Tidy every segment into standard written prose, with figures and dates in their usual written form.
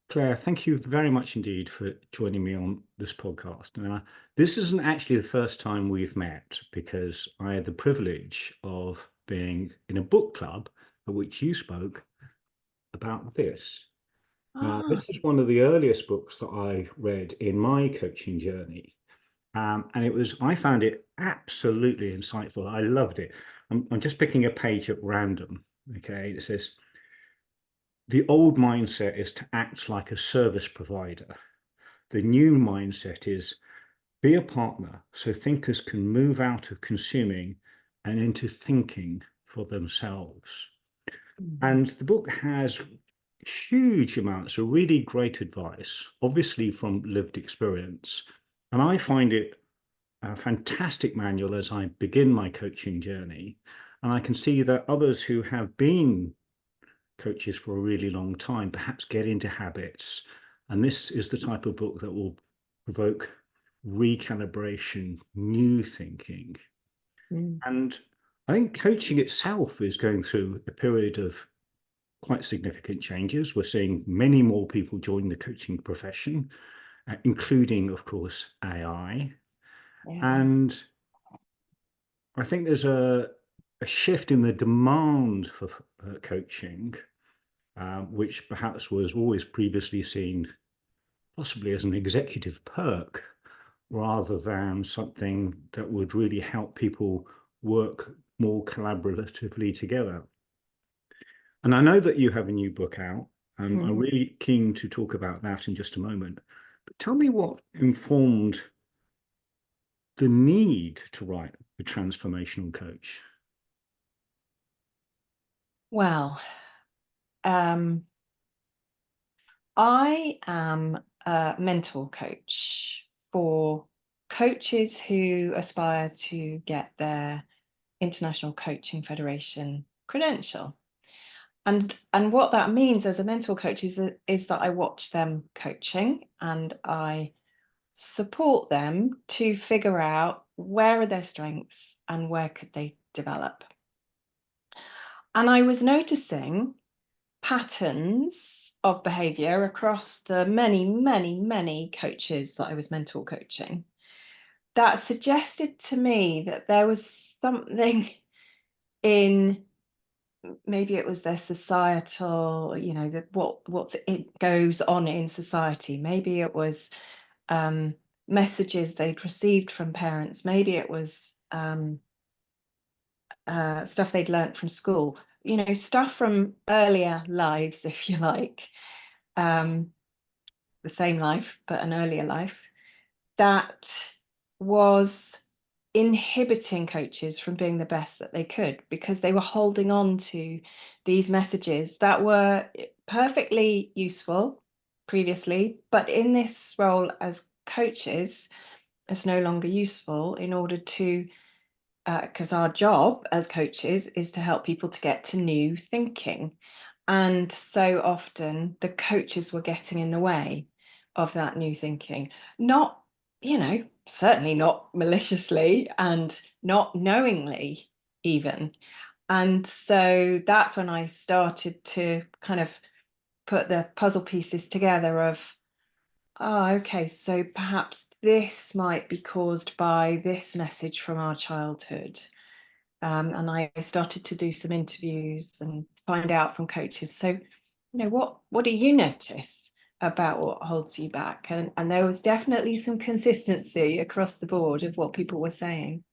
Claire, thank you very much indeed for joining me on this podcast. Now, this isn't actually the first time we've met because I had the privilege of being in a book club at which you spoke about this. Ah, This is one of the earliest books that I read in my coaching journey. And I found it absolutely insightful. I loved it. I'm just picking a page at random. Okay. It says, the old mindset is to act like a service provider. The new mindset is be a partner so thinkers can move out of consuming and into thinking for themselves. mhm. And the book has huge amounts of really great advice, obviously from lived experience. And I find it a fantastic manual as I begin my coaching journey. And I can see that others who have been coaches for a really long time perhaps get into habits. And this is the type of book that will provoke recalibration, new thinking. Mm. And I think coaching itself is going through a period of quite significant changes. We're seeing many more people join the coaching profession, including, of course, AI. Yeah. And I think there's a shift in the demand for coaching, which perhaps was always previously seen possibly as an executive perk rather than something that would really help people work more collaboratively together. And I know that you have a new book out, and I'm Mm. really keen to talk about that in just a moment. But tell me what informed the need to write a transformational coach. Well, um, I am a mentor coach for coaches who aspire to get their International Coaching Federation credential. And what that means as a mentor coach is that I watch them coaching and I support them to figure out where are their strengths and where could they develop. And I was noticing patterns of behavior across the many, many, many coaches that I was mentor coaching that suggested to me that there was something in maybe it was their societal, that what it goes on in society. Maybe it was um, messages they'd received from parents. Maybe it was stuff they'd learnt from school. Stuff from earlier lives, if you like, um, the same life, but an earlier life, that was inhibiting coaches from being the best that they could because they were holding on to these messages that were perfectly useful previously, but in this role as coaches, is no longer useful in order to because our job as coaches is to help people to get to new thinking. And so often the coaches were getting in the way of that new thinking. Not, certainly not maliciously and not knowingly, even. And so that's when I started to kind of put the puzzle pieces together of, oh, okay, so perhaps this might be caused by this message from our childhood. And I started to do some interviews and find out from coaches. So, what do you notice about what holds you back? And there was definitely some consistency across the board of what people were saying.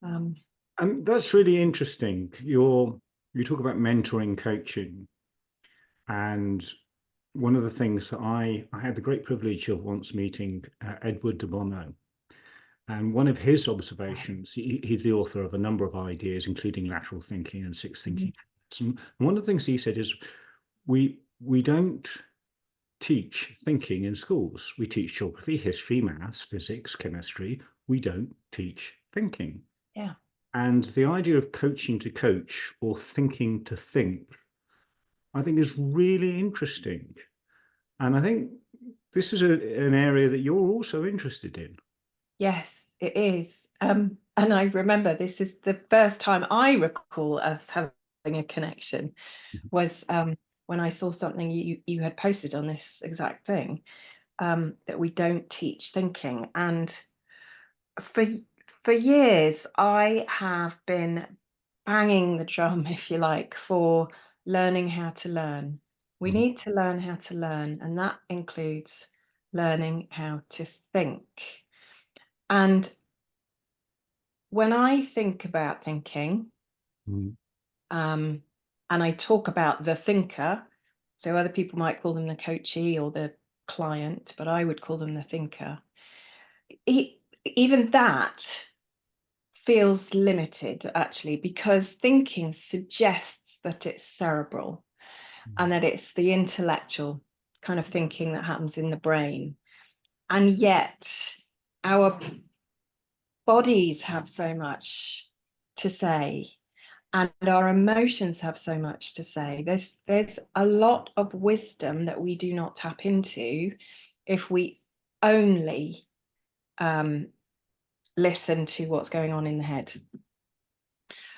Um, And that's really interesting. You talk about mentoring coaching, and one of the things that I had the great privilege of once meeting Edward de Bono. And one of his observations, he's the author of a number of ideas, including lateral thinking and six Mhm. thinking. And one of the things he said is we don't teach thinking in schools. We teach geography, history, maths, physics, chemistry. We don't teach thinking. Yeah. And the idea of coaching to coach or thinking to think, I think is really interesting. And I think this is an area that you're also interested in. Yes, it is. And I remember this is the first time I recall us having a connection was when I saw something you had posted on this exact thing, that we don't teach thinking. And for for years, I have been banging the drum, if you like, for learning how to learn. We Mhm. need to learn how to learn, and that includes learning how to think. And when I think about thinking, Mhm. um, and I talk about the thinker, so other people might call them the coachee or the client, but I would call them the thinker. Even that feels limited, actually, because thinking suggests that it's cerebral and that it's the intellectual kind of thinking that happens in the brain. And yet, our bodies have so much to say, and our emotions have so much to say. There's a lot of wisdom that we do not tap into if we only listen to what's going on in the head.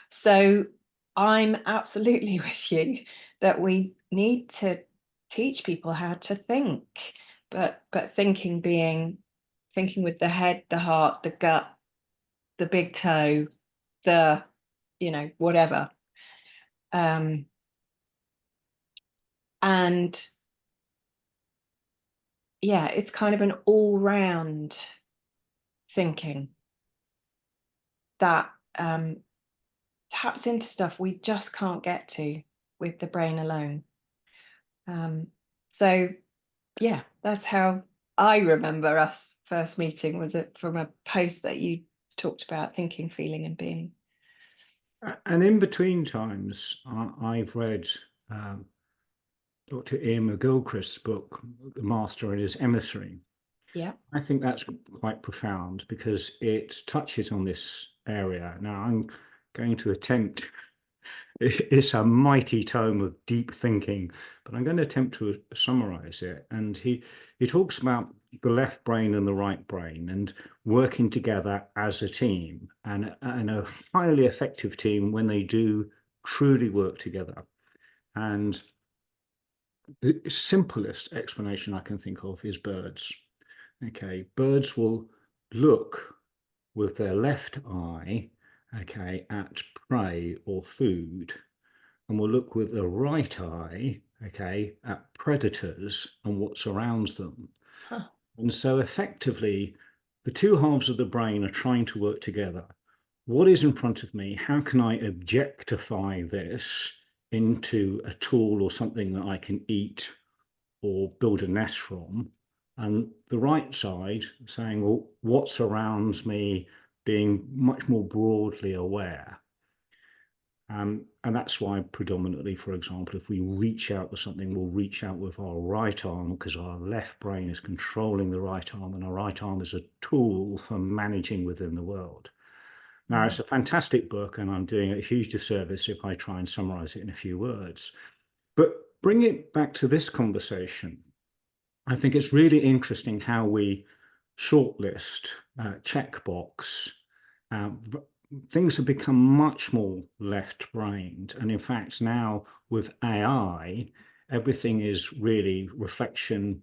So I'm absolutely with you that we need to teach people how to think, but thinking being thinking with the head, the heart, the gut, the big toe, the whatever. And yeah, it's kind of an all-round thinking that taps into stuff we just can't get to with the brain alone. So yeah, that's how I remember us first meeting, was it from a post that you talked about thinking, feeling, and being. And in between times, I've read Dr. Ian McGilchrist's book, The Master and His Emissary. Yeah. I think that's quite profound because it touches on this area. Now, I'm going to attempt, it's a mighty tome of deep thinking, but I'm going to attempt to summarize it. And he talks about the left brain and the right brain and working together as a team, and a highly effective team when they do truly work together. And the simplest explanation I can think of is birds. Okay, birds will look with their left eye, okay, at prey or food, and will look with the right eye, okay, at predators and what surrounds them. Huh. And so effectively, the two halves of the brain are trying to work together. What is in front of me? How can I objectify this into a tool or something that I can eat or build a nest from? And the right side saying, well, what surrounds me, being much more broadly aware. And that's why predominantly, for example, if we reach out to something, we'll reach out with our right arm because our left brain is controlling the right arm, and our right arm is a tool for managing within the world. Now, it's a fantastic book, and I'm doing it a huge disservice if I try and summarize it in a few words. But bring it back to this conversation. I think it's really interesting how we shortlist, checkbox. Things have become much more left-brained, and in fact, now with AI, everything is really reflection,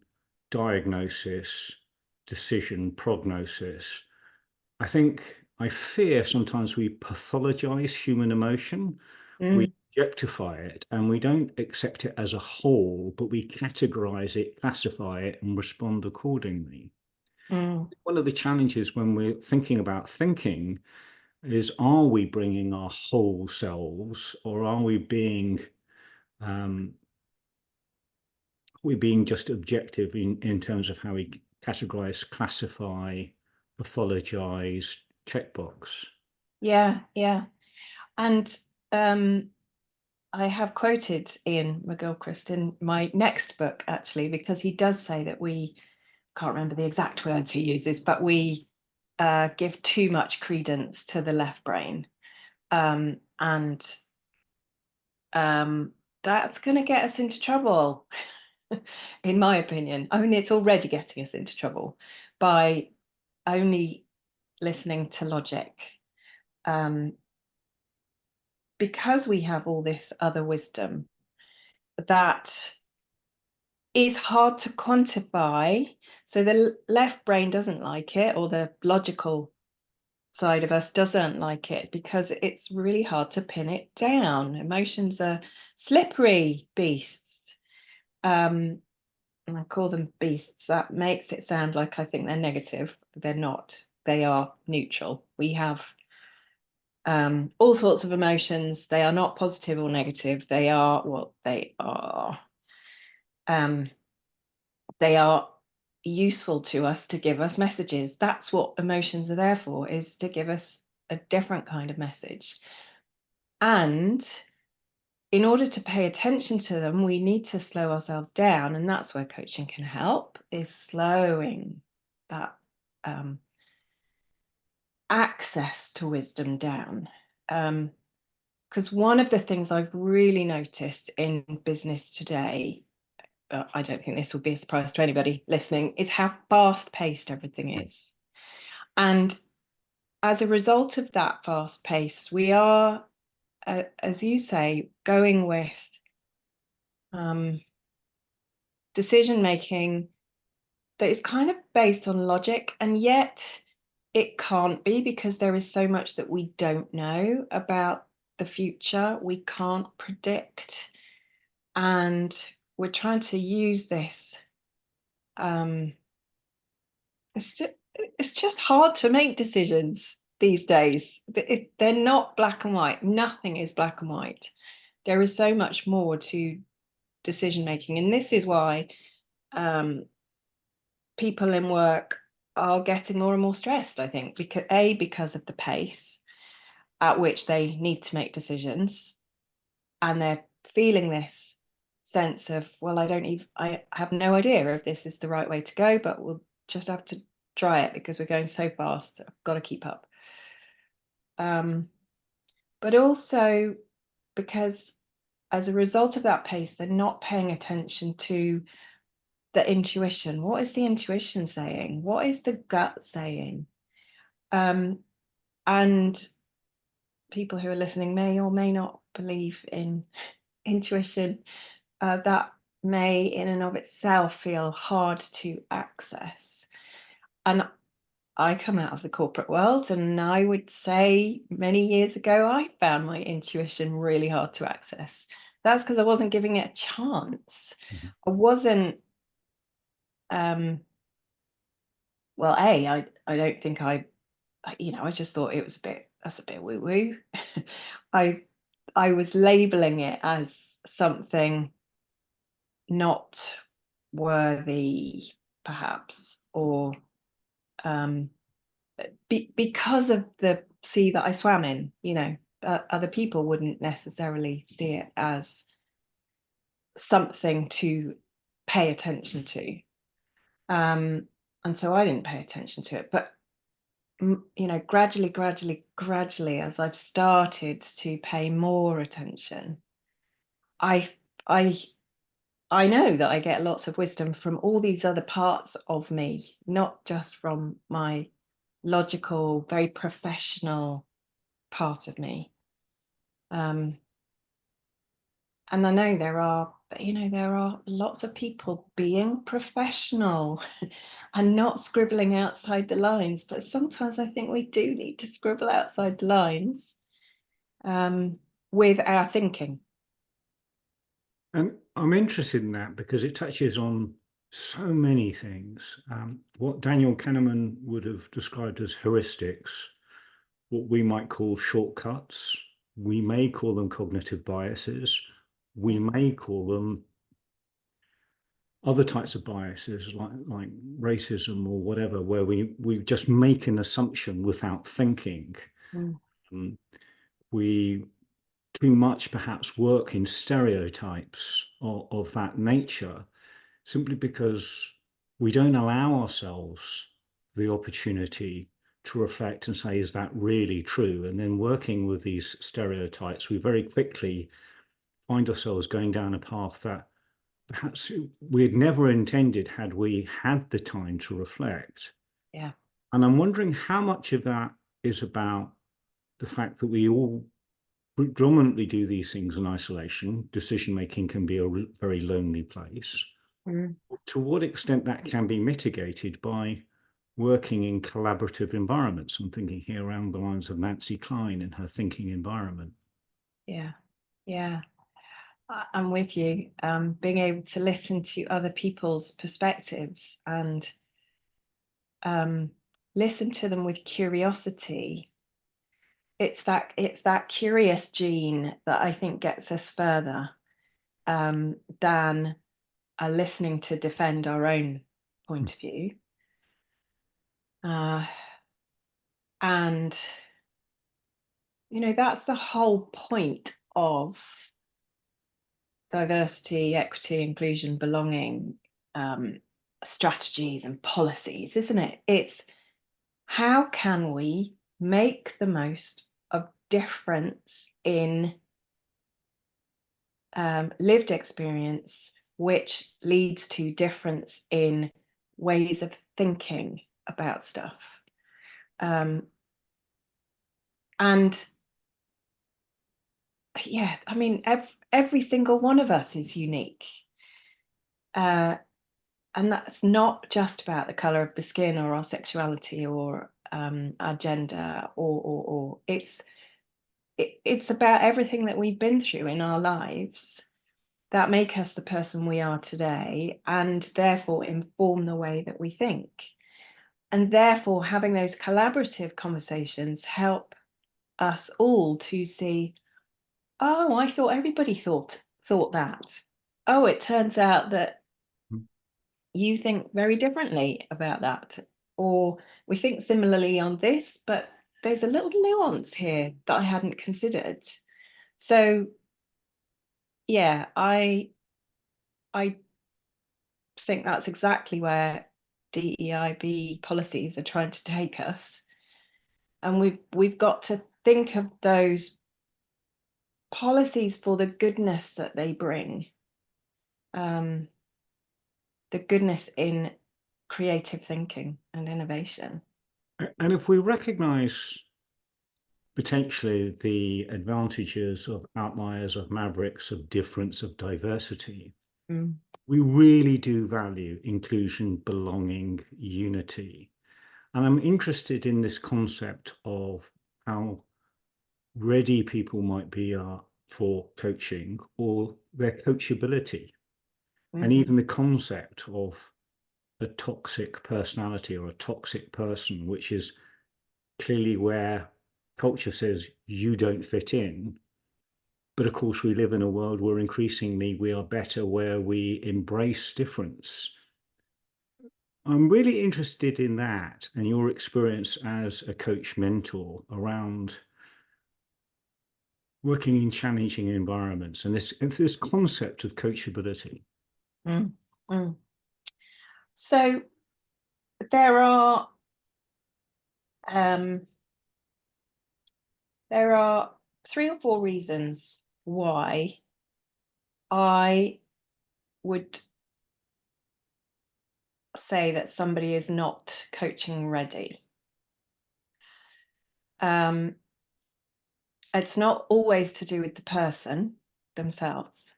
diagnosis, decision, prognosis. I fear sometimes we pathologize human emotion. We Mm, objectify it and we don't accept it as a whole, but we categorize it, classify it, and respond accordingly. mm. One of the challenges when we're thinking about thinking is, are we bringing our whole selves, or um, are we being just objective in terms of how we categorize, classify, pathologize, checkbox? Yeah, yeah. And I have quoted Ian McGilchrist in my next book, actually, because he does say that we can't remember the exact words he uses, but we give too much credence to the left brain. And that's going to get us into trouble, in my opinion. I mean, it's already getting us into trouble by only listening to logic. Because we have all this other wisdom, that is hard to quantify. So the left brain doesn't like it, or the logical side of us doesn't like it, because it's really hard to pin it down. Emotions are slippery beasts. And I call them beasts. That makes it sound like I think they're negative. They're not. They are neutral. We have all sorts of emotions. They are not positive or negative. They are what they are. Um, they are useful to us to give us messages. That's what emotions are there for, is to give us a different kind of message. And in order to pay attention to them, we need to slow ourselves down. And that's where coaching can help, is slowing that access to wisdom down. Because one of the things I've really noticed in business today, I don't think this will be a surprise to anybody listening, is how fast-paced everything is. And as a result of that fast pace, we are, as you say, going with decision making that is kind of based on logic, and yet it can't be, because there is so much that we don't know about the future. We can't predict, and we're trying to use this. It's just hard to make decisions these days. They're not black and white. Nothing is black and white. There is so much more to decision making, and this is why people in work are getting more and more stressed, I think, because of the pace at which they need to make decisions, and they're feeling this sense of, well, I have no idea if this is the right way to go, but we'll just have to try it because we're going so fast. I've got to keep up. But also because as a result of that pace, they're not paying attention to the intuition. What is the intuition saying? What is the gut saying? And people who are listening may or may not believe in intuition. That may in and of itself feel hard to access. And I come out of the corporate world, and I would say many years ago, I found my intuition really hard to access. That's because I wasn't giving it a chance. Mm-hmm. I wasn't, well, I don't think I just thought it was that's a bit woo-woo. I was labeling it as something not worthy, perhaps, or because of the sea that I swam in, other people wouldn't necessarily see it as something to pay attention to. And so I didn't pay attention to it. But, gradually, as I've started to pay more attention, I, I, I know that I get lots of wisdom from all these other parts of me, not just from my logical, very professional part of me. And I know there are lots of people being professional and not scribbling outside the lines, but sometimes I think we do need to scribble outside the lines with our thinking. And I'm interested in that because it touches on so many things. What Daniel Kahneman would have described as heuristics, what we might call shortcuts, we may call them cognitive biases, we may call them other types of biases like racism or whatever, where we just make an assumption without thinking. Mm. We too much perhaps work in stereotypes of that nature, simply because we don't allow ourselves the opportunity to reflect and say, is that really true? And then working with these stereotypes, we very quickly find ourselves going down a path that perhaps we had never intended had we had the time to reflect. Yeah. And I'm wondering how much of that is about the fact that we all predominantly do these things in isolation. Decision making can be a very lonely place. Mm. To what extent that can be mitigated by working in collaborative environments? I'm thinking here around the lines of Nancy Klein and her thinking environment. Yeah, yeah. I'm with you. Being able to listen to other people's perspectives and listen to them with curiosity. It's that curious gene that I think gets us further than listening to defend our own point of view. And that's the whole point of diversity, equity, inclusion, belonging strategies and policies, isn't it? It's how can we make the most of difference in lived experience, which leads to difference in ways of thinking about stuff. And yeah, I mean, every single one of us is unique. And that's not just about the color of the skin or our sexuality or our gender, or it's about everything that we've been through in our lives that make us the person we are today, and therefore inform the way that we think. And therefore, having those collaborative conversations help us all to see, oh, I thought everybody thought that. Oh, it turns out that you think very differently about that. Or we think similarly on this, but there's a little nuance here that I hadn't considered. So yeah, I think that's exactly where DEIB policies are trying to take us. And we've got to think of those policies for the goodness that they bring, the goodness in creative thinking and innovation. And if we recognize potentially the advantages of outliers, of mavericks, of difference, of diversity, we really do value inclusion, belonging, unity. And I'm interested in this concept of how ready people might be for coaching or their coachability. And even the concept of a toxic personality or a toxic person, which is clearly where culture says you don't fit in. But of course, we live in a world where increasingly we are better, where we embrace difference. I'm really interested in that and your experience as a coach mentor around working in challenging environments and this concept of coachability. So there are 3 or 4 reasons why I would say that somebody is not coaching ready. It's not always to do with the person themselves.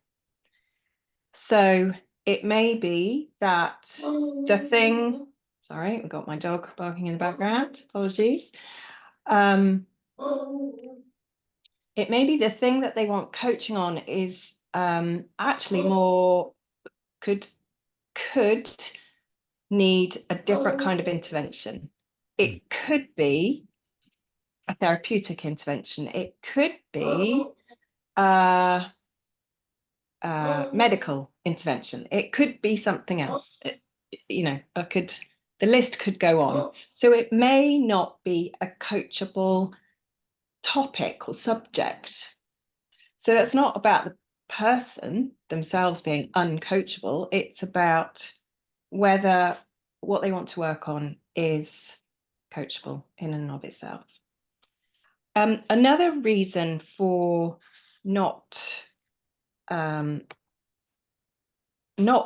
So it may be that the thing, sorry, I've got my dog barking in the background, apologies. It may be the thing that they want coaching on is actually more could need a different kind of intervention. It could be a therapeutic intervention. It could be a medical intervention. It could be something else. The list could go on. So it may not be a coachable topic or subject. So that's not about the person themselves being uncoachable. It's about whether what they want to work on is coachable in and of itself. Another reason for not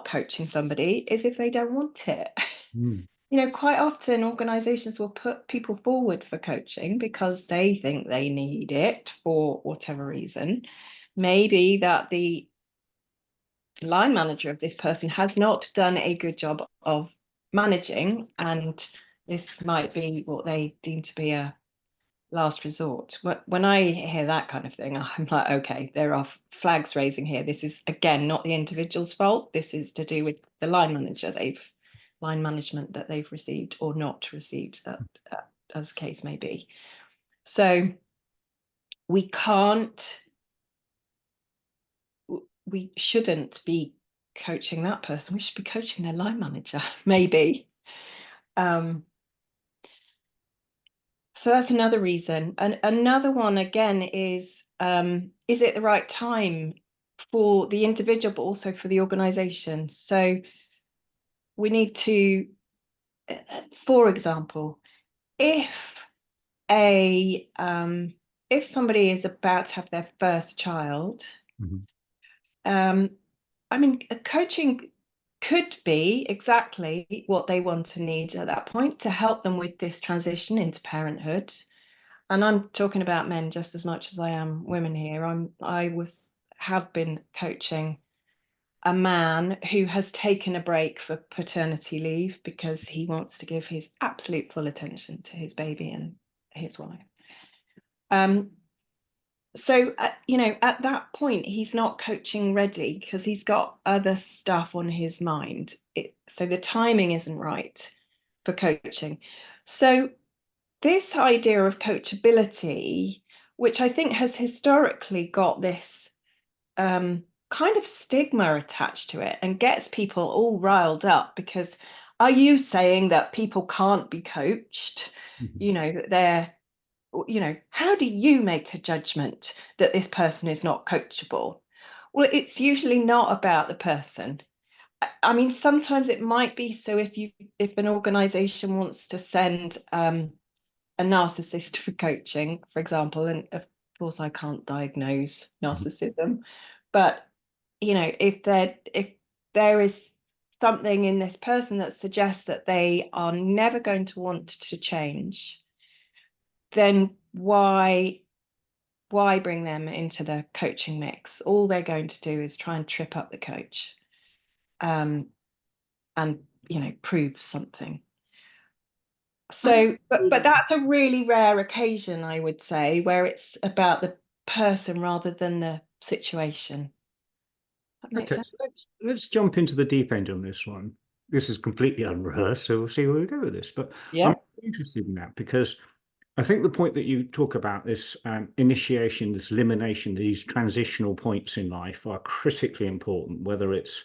coaching somebody is if they don't want it. quite often organizations will put people forward for coaching because they think they need it for whatever reason. Maybe that the line manager of this person has not done a good job of managing, and this might be what they deem to be a last resort. When I hear that kind of thing, I'm like, okay, there are flags raising here. This is, again, not the individual's fault. This is to do with the line management that they've received or not received, as the case may be. So we can't, we shouldn't be coaching that person. We should be coaching their line manager, maybe. So that's another reason. And another one, again, is it the right time for the individual, but also for the organization? So we need to, for example, if a if somebody is about to have their first child, I mean, coaching could be exactly what they want and need at that point to help them with this transition into parenthood. And I'm talking about men just as much as I am women here. Have been coaching a man who has taken a break for paternity leave because he wants to give his absolute full attention to his baby and his wife. So at that point, he's not coaching ready because he's got other stuff on his mind. So the timing isn't right for coaching. So this idea of coachability, which I think has historically got this kind of stigma attached to it and gets people all riled up, because are you saying that people can't be coached? That they're, how do you make a judgment that this person is not coachable? Well, it's usually not about the person. I mean, sometimes it might be. So if an organization wants to send a narcissist for coaching, for example, and of course I can't diagnose narcissism, but if there is something in this person that suggests that they are never going to want to change, then why bring them into the coaching mix? All they're going to do is try and trip up the coach, and prove something. So, but that's a really rare occasion, I would say, where it's about the person rather than the situation. That makes Okay, sense. so let's jump into the deep end on this one. This is completely unrehearsed, so we'll see where we go with this. But I'm Yeah. interested in that because I think the point that you talk about, this initiation, this elimination, these transitional points in life are critically important, whether it's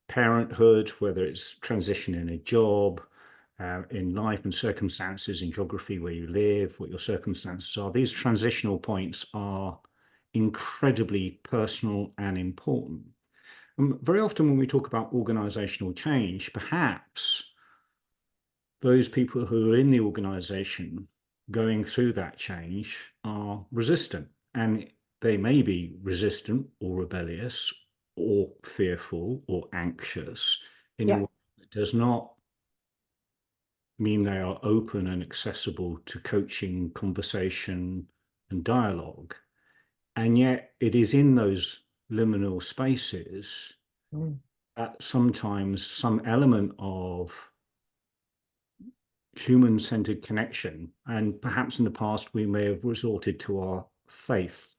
parenthood, whether it's transition in a job, in life and circumstances, in geography, where you live, what your circumstances are. These transitional points are incredibly personal and important. Very often when we talk about organizational change, perhaps those people who are in the organization going through that change are resistant. And they may be resistant or rebellious or fearful or anxious in a Yeah. way that does not mean they are open and accessible to coaching, conversation, and dialogue. And yet it is in those liminal spaces Mm. that sometimes some element of human-centered connection, and perhaps in the past we may have resorted to our faith,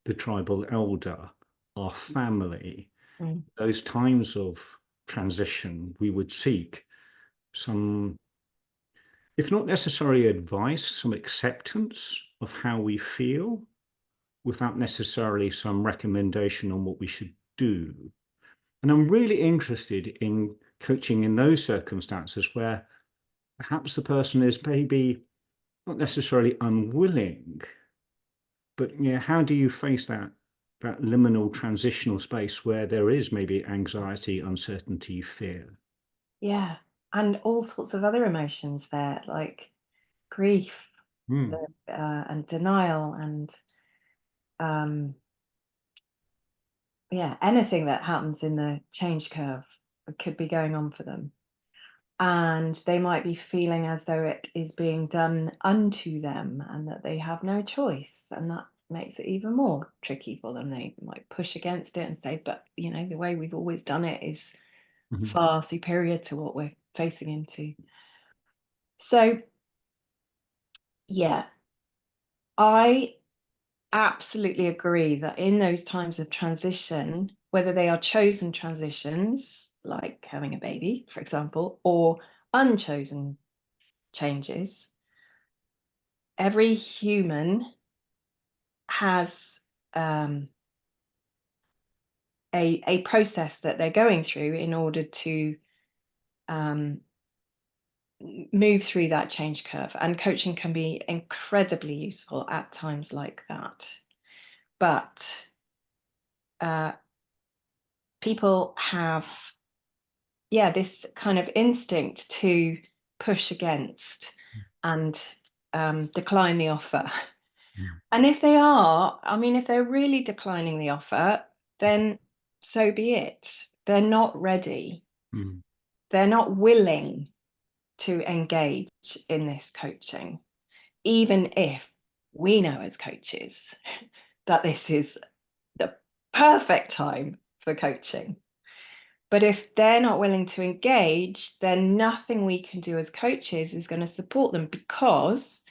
the tribal elder, our family, Mm. those times of transition, we would seek some, if not necessarily advice, some acceptance of how we feel without necessarily some recommendation on what we should do. And I'm really interested in coaching in those circumstances where perhaps the person is maybe not necessarily unwilling, but how do you face that liminal transitional space where there is maybe anxiety, uncertainty, fear? Yeah. And all sorts of other emotions there, like grief, Hmm. and denial, and yeah, anything that happens in the change curve could be going on for them. and they might be feeling as though it is being done unto them and that they have no choice, and that makes it even more tricky for them. They might push against it and say, but you know, the way we've always done it is far superior to what we're facing into. So yeah, I absolutely agree that in those times of transition, whether they are chosen transitions, like having a baby, for example, or unchosen changes, every human has a process that they're going through in order to move through that change curve. And coaching can be incredibly useful at times like that. But people have, yeah, this kind of instinct to push against and decline the offer. And if they are, I mean, if they're really declining the offer, then so be it. They're not ready. They're not willing to engage in this coaching, even if we know as coaches that this is the perfect time for coaching. But if they're not willing to engage, then nothing we can do as coaches is going to support them, because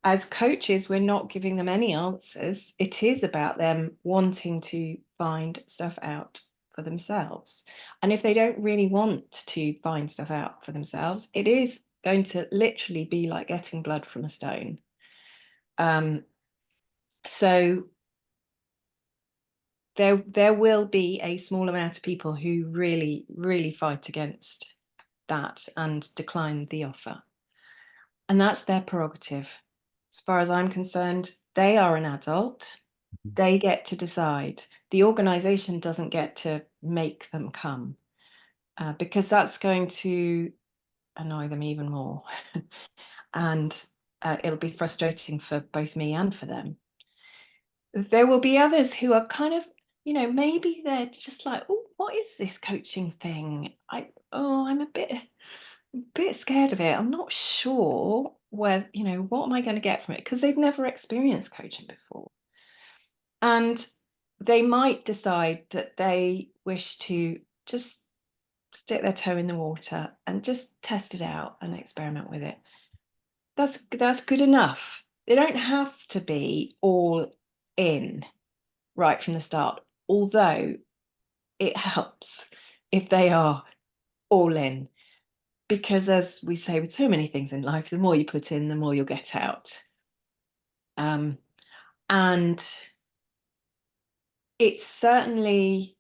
as coaches, we're not giving them any answers. It is about them wanting to find stuff out for themselves. And if they don't really want to find stuff out for themselves, it is going to literally be like getting blood from a stone. So there will be a small amount of people who really, really fight against that and decline the offer. And that's their prerogative. As far as I'm concerned, they are an adult. They get to decide. The organization doesn't get to make them come, because that's going to annoy them even more. And it'll be frustrating for both me and for them. There will be others who are kind of, you know, maybe they're just like, oh, what is this coaching thing? I'm a bit scared of it. I'm not sure where, you know, what am I going to get from it? Because they've never experienced coaching before. And they might decide that they wish to just stick their toe in the water and just test it out and experiment with it. That's good enough. They don't have to be all in right from the start, although it helps if they are all in, because as we say with so many things in life, the more you put in, the more you'll get out. And it's certainly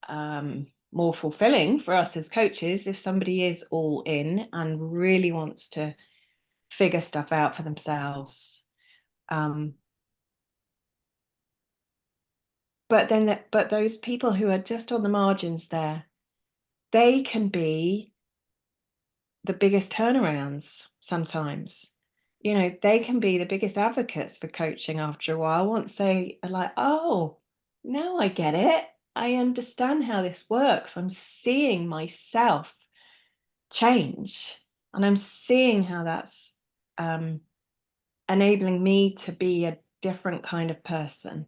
more fulfilling for us as coaches if somebody is all in and really wants to figure stuff out for themselves. But those people who are just on the margins there, they can be the biggest turnarounds sometimes. You know, they can be the biggest advocates for coaching after a while, once they are like, oh, now I get it. I understand how this works. I'm seeing myself change, and I'm seeing how that's enabling me to be a different kind of person.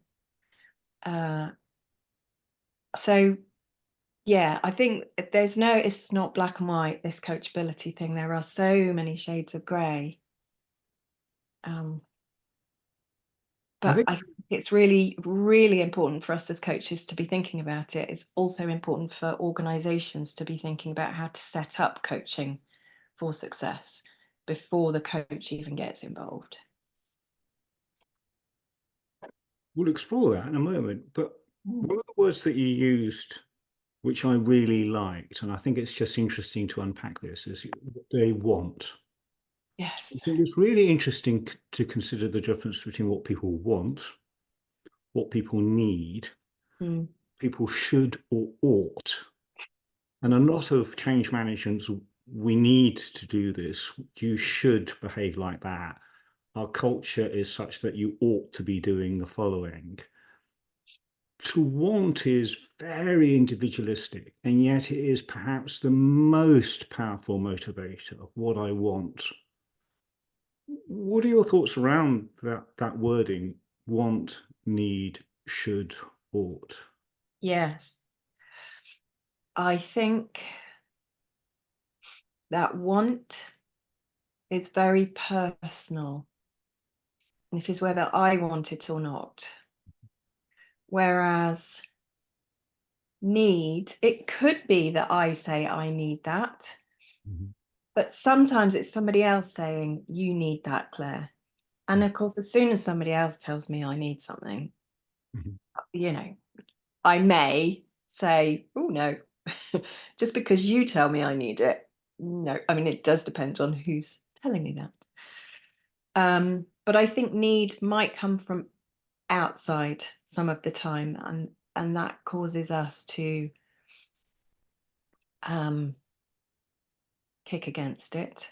So yeah, I think it's not black and white, this coachability thing. There are so many shades of grey. I But think I think it's really, really important for us as coaches to be thinking about it. It's also important for organizations to be thinking about how to set up coaching for success before the coach even gets involved. we'll explore that in a moment. But one of the words that you used, which I really liked, and I think it's just interesting to unpack this, is what they want. Yes. I think it's really interesting to consider the difference between what people want, what people need, Mm. people should or ought. And a lot of change managements, we need to do this. You should behave like that. Our culture is such that you ought to be doing the following. to want is very individualistic, and yet it is perhaps the most powerful motivator, what I want. What are your thoughts around that wording? Want, need, should, ought. Yes, I think that want is very personal. This is whether I want it or not. Whereas need, it could be that I say I need that, Mhm, but sometimes it's somebody else saying, you need that, Claire. And mhm, of course, as soon as somebody else tells me I need something, mhm, you know, I may say, oh no, just because you tell me I need it. No, I mean, it does depend on who's telling me that. But I think need might come from outside some of the time, and that causes us to um, kick against it.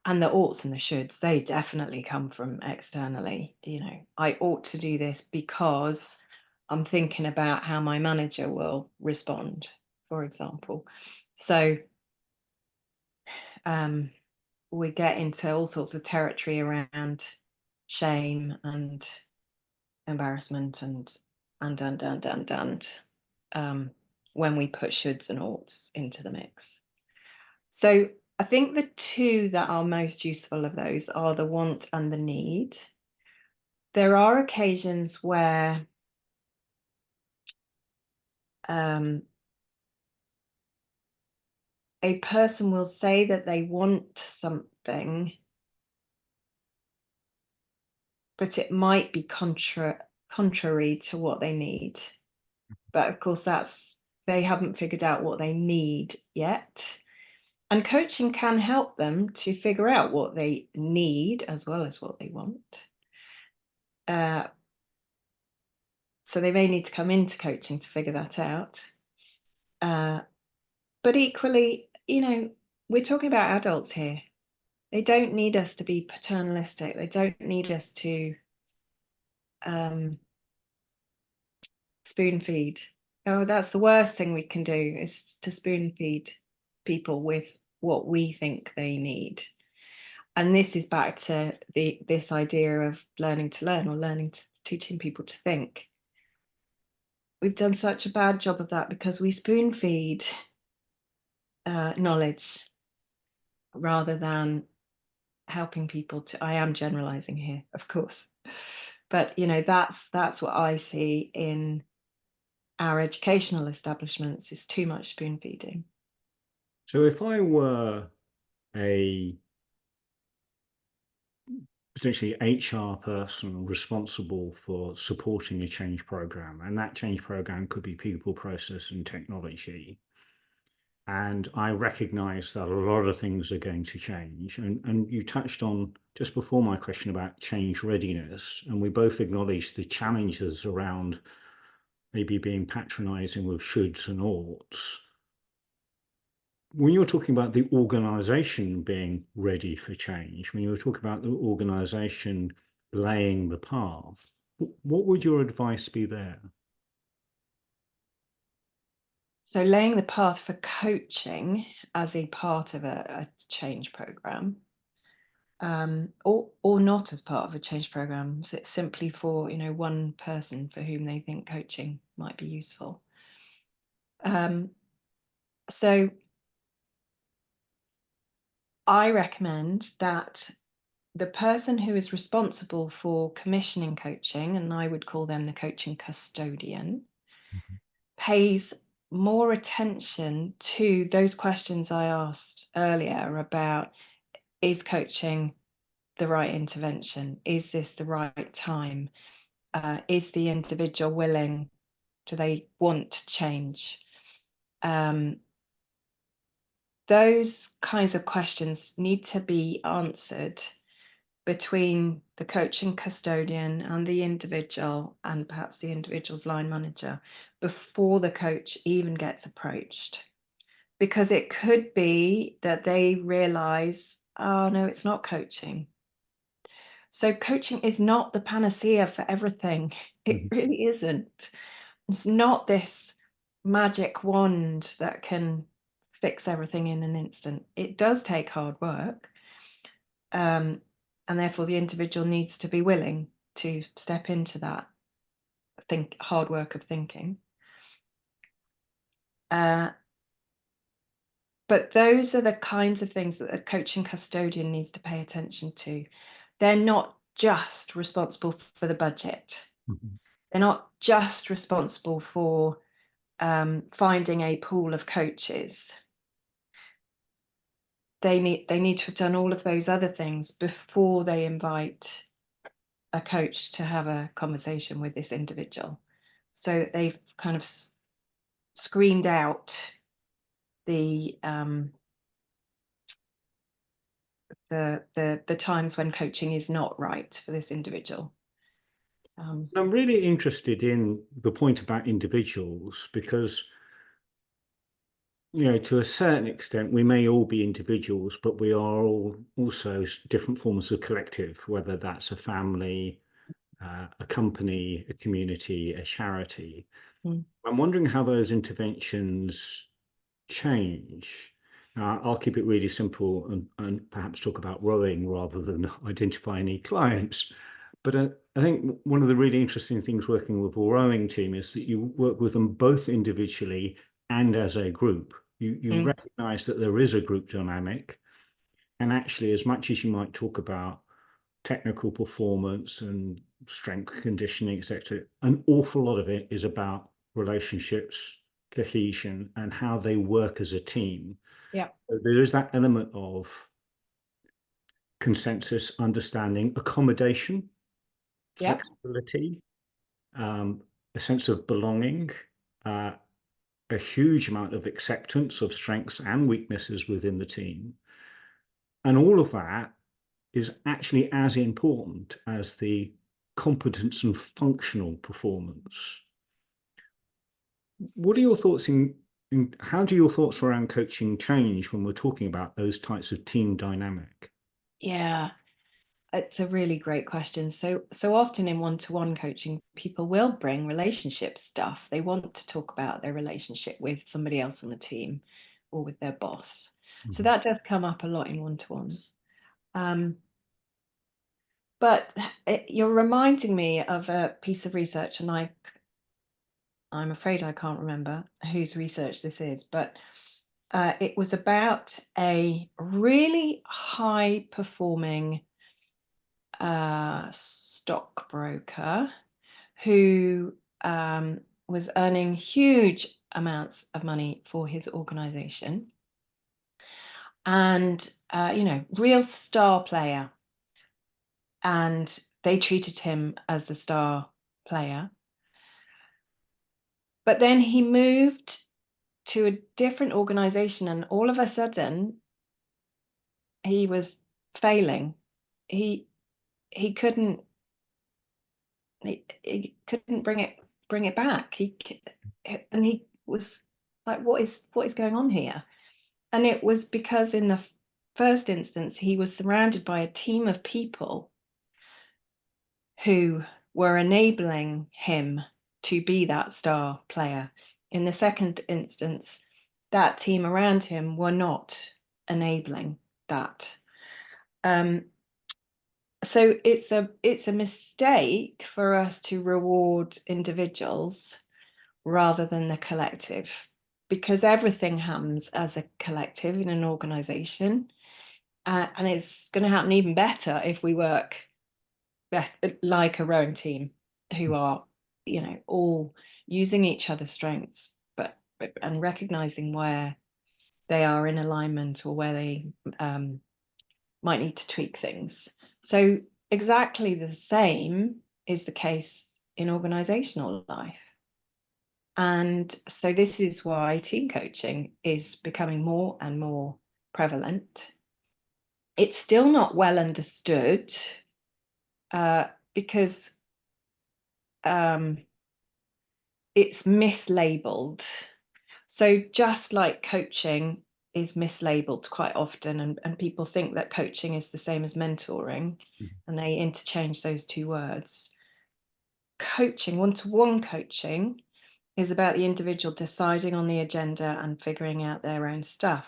And the oughts and the shoulds, they definitely come from externally. You know, I ought to do this because I'm thinking about how my manager will respond, for example. So um, we get into all sorts of territory around shame and embarrassment and when we put shoulds and oughts into the mix. So I think the two that are most useful of those are the want and the need. There are occasions where um, a person will say that they want something, but it might be contrary to what they need. But of course, they haven't figured out what they need yet. And coaching can help them to figure out what they need as well as what they want. Uh, so they may need to come into coaching to figure that out. But equally, you know, we're talking about adults here. They don't need us to be paternalistic. They don't need us to um, spoon feed. Oh, that's the worst thing we can do, is to spoon feed people with what we think they need. And this is back to this idea of learning to learn, or teaching people to think. We've done such a bad job of that because we spoon feed knowledge rather than helping people to. I am generalizing here, of course, but you know, that's what I see in our educational establishments, is too much spoon feeding. So if I were a potentially HR person responsible for supporting a change program, and that change program could be people, process, and technology, and I recognize that a lot of things are going to change. And you touched on just before my question about change readiness, and we both acknowledged the challenges around maybe being patronizing with shoulds and oughts. When you're talking about the organization being ready for change, when you're talking about the organization laying the path, what would your advice be there? So laying the path for coaching as a part of a change program, or not as part of a change program, so it's simply for, you know, one person for whom they think coaching might be useful. So I recommend that the person who is responsible for commissioning coaching, and I would call them the coaching custodian, Mhm, pays more attention to those questions I asked earlier about, is coaching the right intervention? Is this the right time? Is the individual willing? Do they want to change? Those kinds of questions need to be answered between the coaching custodian and the individual, and perhaps the individual's line manager, before the coach even gets approached. Because it could be that they realize, oh no, it's not coaching. So coaching is not the panacea for everything. It mhm, really isn't. It's not this magic wand that can fix everything in an instant. It does take hard work. And therefore the individual needs to be willing to step into that hard work of thinking. But those are the kinds of things that a coaching custodian needs to pay attention to. They're not just responsible for the budget. Mhm. They're not just responsible for finding a pool of coaches. They need to have done all of those other things before they invite a coach to have a conversation with this individual, so that they've kind of screened out the times when coaching is not right for this individual. I'm really interested in the point about individuals because, to a certain extent, we may all be individuals, but we are all also different forms of collective, whether that's a family, a company, a community, a charity. Mm. I'm wondering how those interventions change. I'll keep it really simple and perhaps talk about rowing rather than identify any clients. But I think one of the really interesting things working with a rowing team is that you work with them both individually and as a group. You Mm. recognize that there is a group dynamic. And actually, as much as you might talk about technical performance and strength conditioning, etc., an awful lot of it is about relationships, cohesion, and how they work as a team. Yeah. So there is that element of consensus, understanding, accommodation, Yeah. flexibility, a sense of belonging, uh, a huge amount of acceptance of strengths and weaknesses within the team. And all of that is actually as important as the competence and functional performance. What are your thoughts in how do your thoughts around coaching change when we're talking about those types of team dynamic? Yeah. It's a really great question. So often in one-to-one coaching, people will bring relationship stuff. They want to talk about their relationship with somebody else on the team or with their boss. So Mhm. that does come up a lot in one-to-ones. But you're reminding me of a piece of research, and I'm afraid I can't remember whose research this is, but it was about a really high performing stockbroker who was earning huge amounts of money for his organization, and real star player, and they treated him as the star player. But then he moved to a different organization, and all of a sudden he was failing. He couldn't he couldn't bring it back. And he was like, what is going on here? And it was because in the first instance he was surrounded by a team of people who were enabling him to be that star player. In the second instance, that team around him were not enabling that. So it's a mistake for us to reward individuals rather than the collective, because everything happens as a collective in an organization, and it's going to happen even better if we work like a rowing team who are, all using each other's strengths, and recognizing where they are in alignment or where they might need to tweak things. So exactly the same is the case in organizational life. And so this is why team coaching is becoming more and more prevalent. It's still not well understood because it's mislabeled. So just like coaching is mislabeled quite often, and people think that coaching is the same as mentoring, and they interchange those two words. Coaching, one-to-one coaching, is about the individual deciding on the agenda and figuring out their own stuff.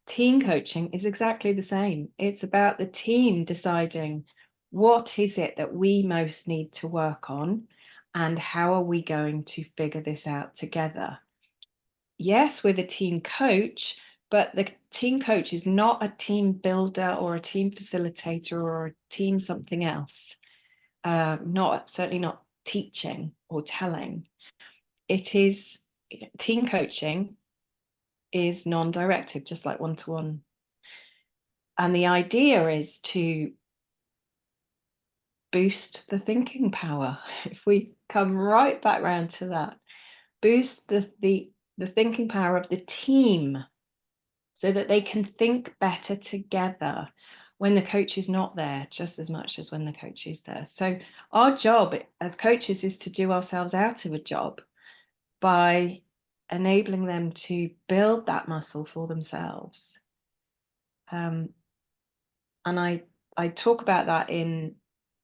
Team coaching is exactly the same. It's about the team deciding what is it that we most need to work on and how are we going to figure this out together. Yes, we're the team coach, but the team coach is not a team builder or a team facilitator or a team something else. Certainly not teaching or telling. It is team coaching is non-directive, just like one-to-one. And the idea is to boost the thinking power. If we come right back round to that, boost the thinking power of the team so that they can think better together when the coach is not there, just as much as when the coach is there. So our job as coaches is to do ourselves out of a job by enabling them to build that muscle for themselves. And I talk about that in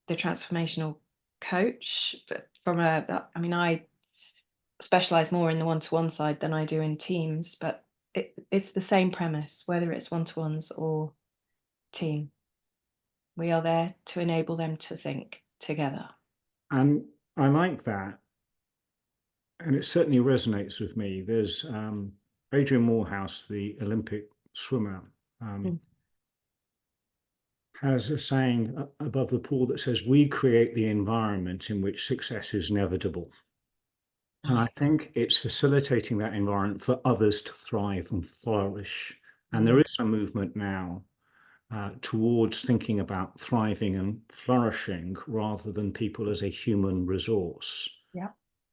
the transformational coach, but I specialize more in the one-to-one side than I do in teams, but it's the same premise, whether it's one-to-ones or team. We are there to enable them to think together. And I like that. And it certainly resonates with me. There's Adrian Morehouse, the Olympic swimmer, Mm. has a saying above the pool that says, "We create the environment in which success is inevitable." And I think it's facilitating that environment for others to thrive and flourish. And there Mm. is a movement now towards thinking about thriving and flourishing rather than people as a human resource. Yeah.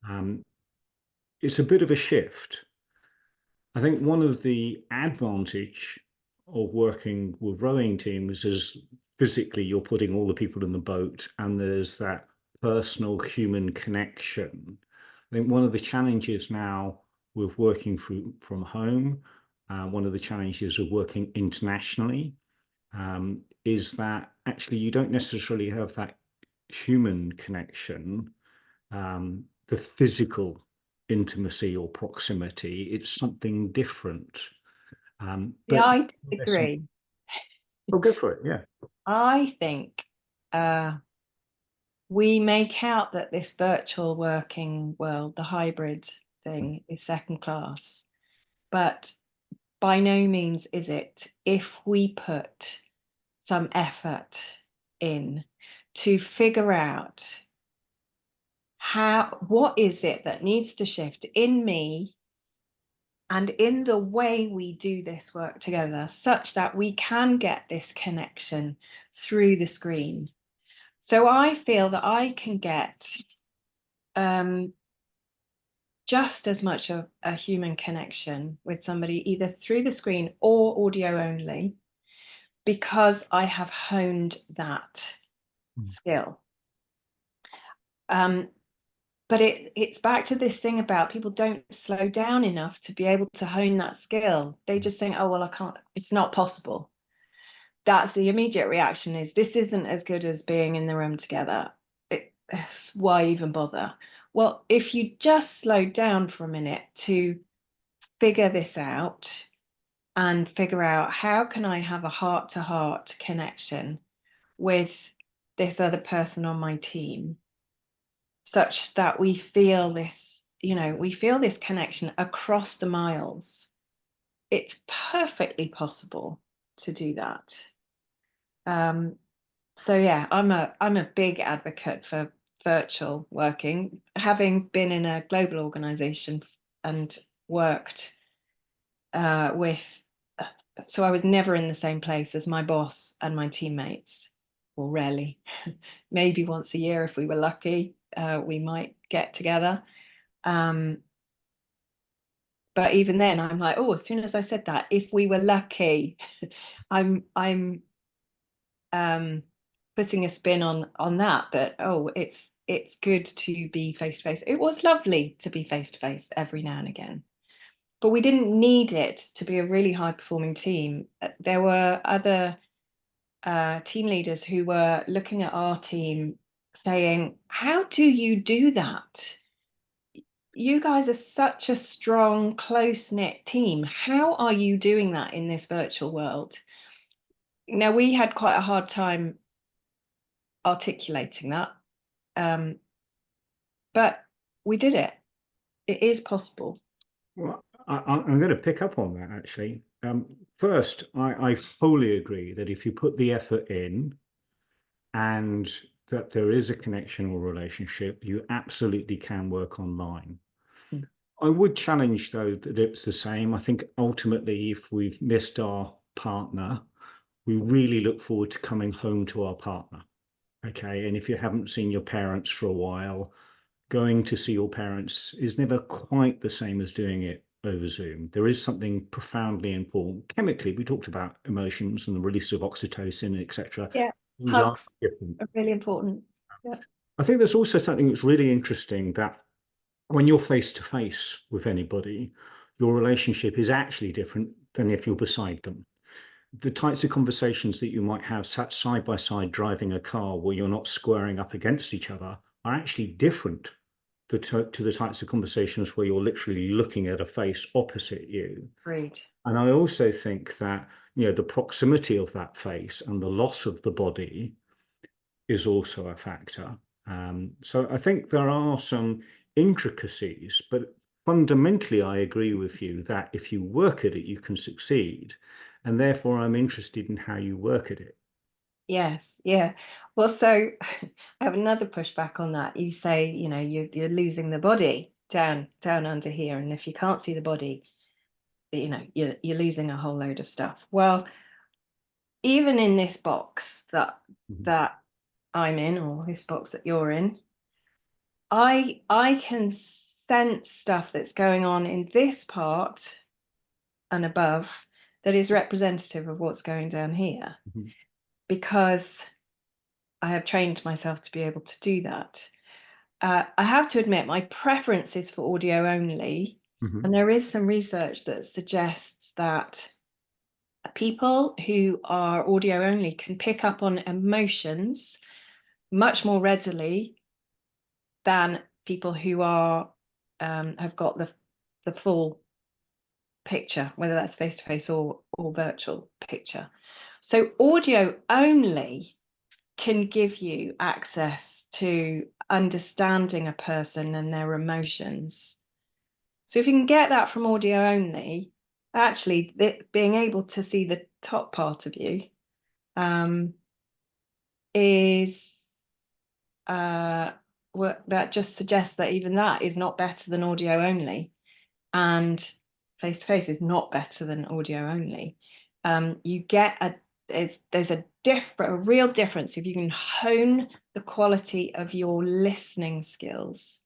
Um, it's a bit of a shift. I think one of the advantage of working with rowing teams is physically you're putting all the people in the boat and there's that personal human connection. I think one of the challenges now with working from home, one of the challenges of working internationally, is that actually you don't necessarily have that human connection, the physical intimacy or proximity. It's something different. Yeah, But I there's some, disagree. oh, go for it. Yeah. I think we make out that this virtual working world, the hybrid thing, is second class, but by no means is it if we put some effort in to figure out what is it that needs to shift in me and in the way we do this work together such that we can get this connection through the screen. So I feel that I can get just as much of a human connection with somebody either through the screen or audio only because I have honed that skill. But it's back to this thing about people don't slow down enough to be able to hone that skill. They just think, oh, well, I can't, it's not possible. That's the immediate reaction is this isn't as good as being in the room together. Why even bother? Well, if you just slow down for a minute to figure this out and figure out how can I have a heart-to-heart connection with this other person on my team such that we feel this, we feel this connection across the miles. It's perfectly possible to do that. So yeah, I'm a big advocate for virtual working, having been in a global organization and worked with, so I was never in the same place as my boss and my teammates, or rarely. Maybe once a year if we were lucky, we might get together. But even then, I'm like, oh, as soon as I said that, if we were lucky, I'm putting a spin on that. But oh, it's good to be face to face. It was lovely to be face to face every now and again, but we didn't need it to be a really high performing team. There were other team leaders who were looking at our team saying, how do you do that? you guys are such a strong, close-knit team. How are you doing that in this virtual world? Now, we had quite a hard time articulating that, but we did it. It is possible. Well, I'm going to pick up on that actually. First, I wholly agree that if you put the effort in and that there is a connection or relationship, you absolutely can work online. Mm. I would challenge, though, that it's the same. I think ultimately, if we've missed our partner, we really look forward to coming home to our partner. Okay. And if you haven't seen your parents for a while, going to see your parents is never quite the same as doing it over Zoom. There is something profoundly important. Chemically, we talked about emotions and the release of oxytocin, etc. Yeah, Things are hugs different. are really important. Yeah. I think there's also something that's really interesting that when you're face to face with anybody, your relationship is actually different than if you're beside them. The types of conversations that you might have sat side by side driving a car where you're not squaring up against each other are actually different to the types of conversations where you're literally looking at a face opposite you. Great. And I also think that, the proximity of that face and the loss of the body is also a factor. So I think there are some intricacies, but fundamentally, I agree with you that if you work at it, you can succeed. And therefore, I'm interested in how you work at it. Yes, yeah. Well, so I have another pushback on that. You say, you're losing the body down under here, and if you can't see the body, you're losing a whole load of stuff. Well, even in this box Mhm, that I'm in, or this box that you're in, I can sense stuff that's going on in this part and above that is representative of what's going down here, mhm, because I have trained myself to be able to do that. I have to admit, my preference is for audio only, mhm, and there is some research that suggests that people who are audio only can pick up on emotions much more readily than people who are have got the full picture, whether that's face to face or virtual picture. So audio only can give you access to understanding a person and their emotions. So if you can get that from audio only, actually being able to see the top part of you is that just suggests that even that is not better than audio only, and face to face is not better than audio only. You get there's a real difference if you can hone the quality of your listening skills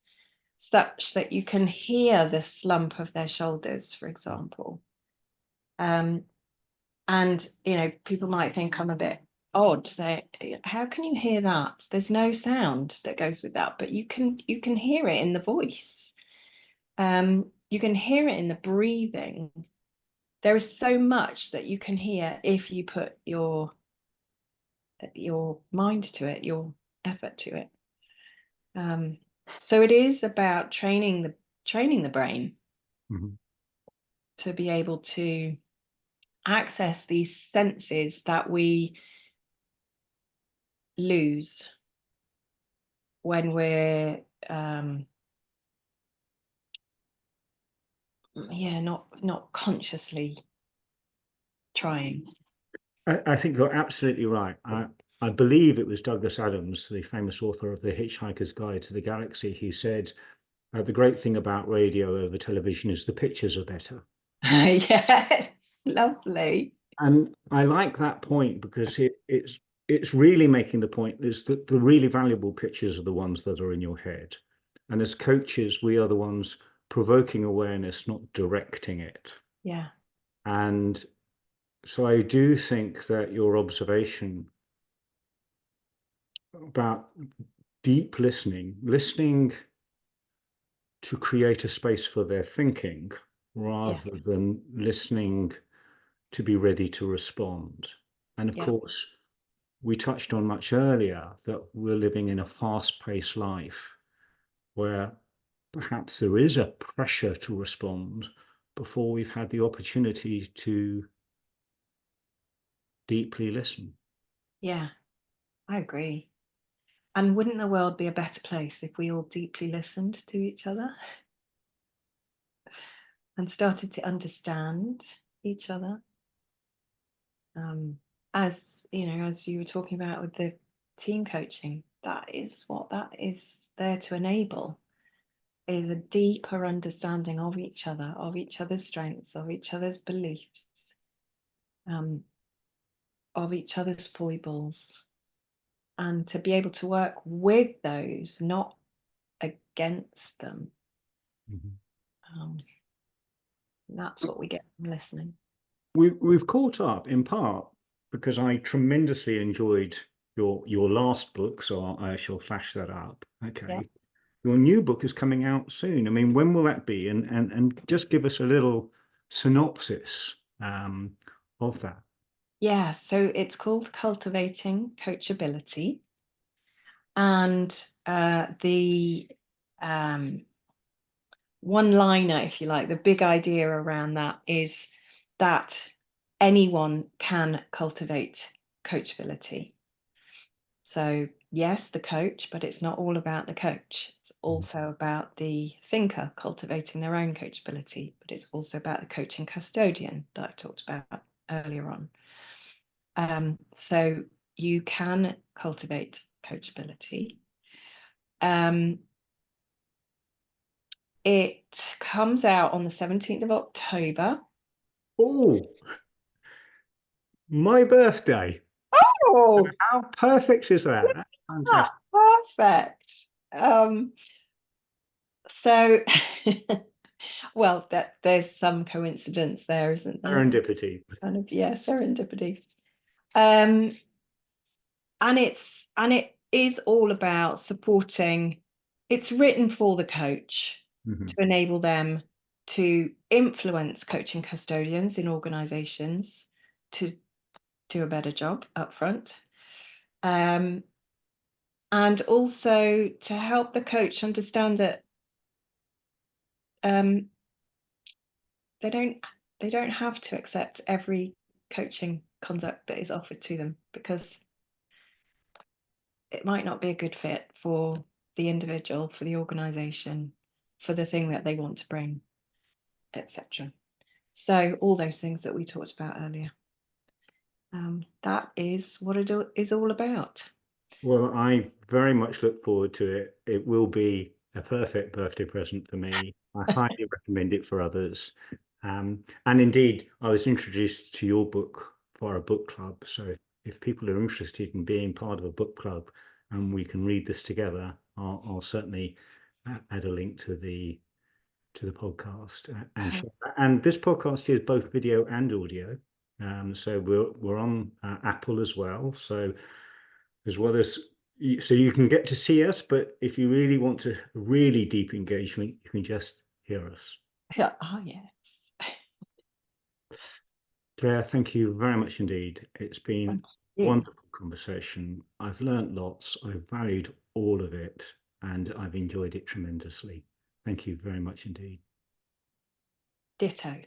such that you can hear the slump of their shoulders, for example. And people might think I'm a bit odd, say, how can you hear that? There's no sound that goes with that, but you can hear it in the voice. You can hear it in the breathing. There is so much that you can hear if you put your mind to it, your effort to it. So it is about training the brain mhm. to be able to access these senses that we lose when we're not consciously trying. I think you're absolutely right. I believe it was Douglas Adams, the famous author of The Hitchhiker's Guide to the Galaxy, who said, the great thing about radio over television is the pictures are better. Yeah, lovely. And I like that point because it's really making the point is that the really valuable pictures are the ones that are in your head. And as coaches, we are the ones provoking awareness, not directing it. Yeah, And so I do think that your observation about deep listening to create a space for their thinking yeah, rather than listening to be ready to respond. And of yeah, course, we touched on much earlier that we're living in a fast-paced life where perhaps there is a pressure to respond before we've had the opportunity to deeply listen. Yeah, I agree. And wouldn't the world be a better place if we all deeply listened to each other and started to understand each other? As you know, as you were talking about with the team coaching, that is what that is there to enable, is a deeper understanding of each other, of each other's strengths, of each other's beliefs, of each other's foibles, and to be able to work with those, not against them. That's what we get from listening. We've caught up in part because I tremendously enjoyed your last book, so I shall flash that up. Okay. Yeah. Your new book is coming out soon. I mean, when will that be? And just give us a little synopsis of that. Yeah, so it's called Cultivating Coachability. And the one-liner, if you like, the big idea around that is that anyone can cultivate coachability. So yes, the coach, but it's not all about the coach. It's also about the thinker cultivating their own coachability, but it's also about the coaching custodian that I talked about earlier on. So you can cultivate coachability. It comes out on the 17th of October. Oh, my birthday. Oh, How perfect is that? That's fantastic. perfect. So, well, there's some coincidence there, isn't there? Serendipity. Kind of, yeah, serendipity. And it is all about supporting. It's written for the coach to enable them to influence coaching custodians in organizations to do a better job up front. And also to help the coach understand that they don't have to accept every coaching conduct that is offered to them, because it might not be a good fit for the individual, for the organization, for the thing that they want to bring, etc. So all those things that we talked about earlier. That is what it is all about. Well, I very much look forward to it. It will be a perfect birthday present for me. I highly recommend it for others. And indeed, I was introduced to your book via a book club. So if people are interested in being part of a book club and we can read this together, I'll certainly add a link to the podcast and share that. And this podcast is both video and audio. So we're on Apple as well. So you can get to see us, but if you really want to really deep engagement, you can just hear us. Yeah. Oh, yes. Claire, thank you very much indeed. It's been a Yeah. wonderful conversation. I've learnt lots. I've valued all of it, and I've enjoyed it tremendously. Thank you very much indeed. Ditto.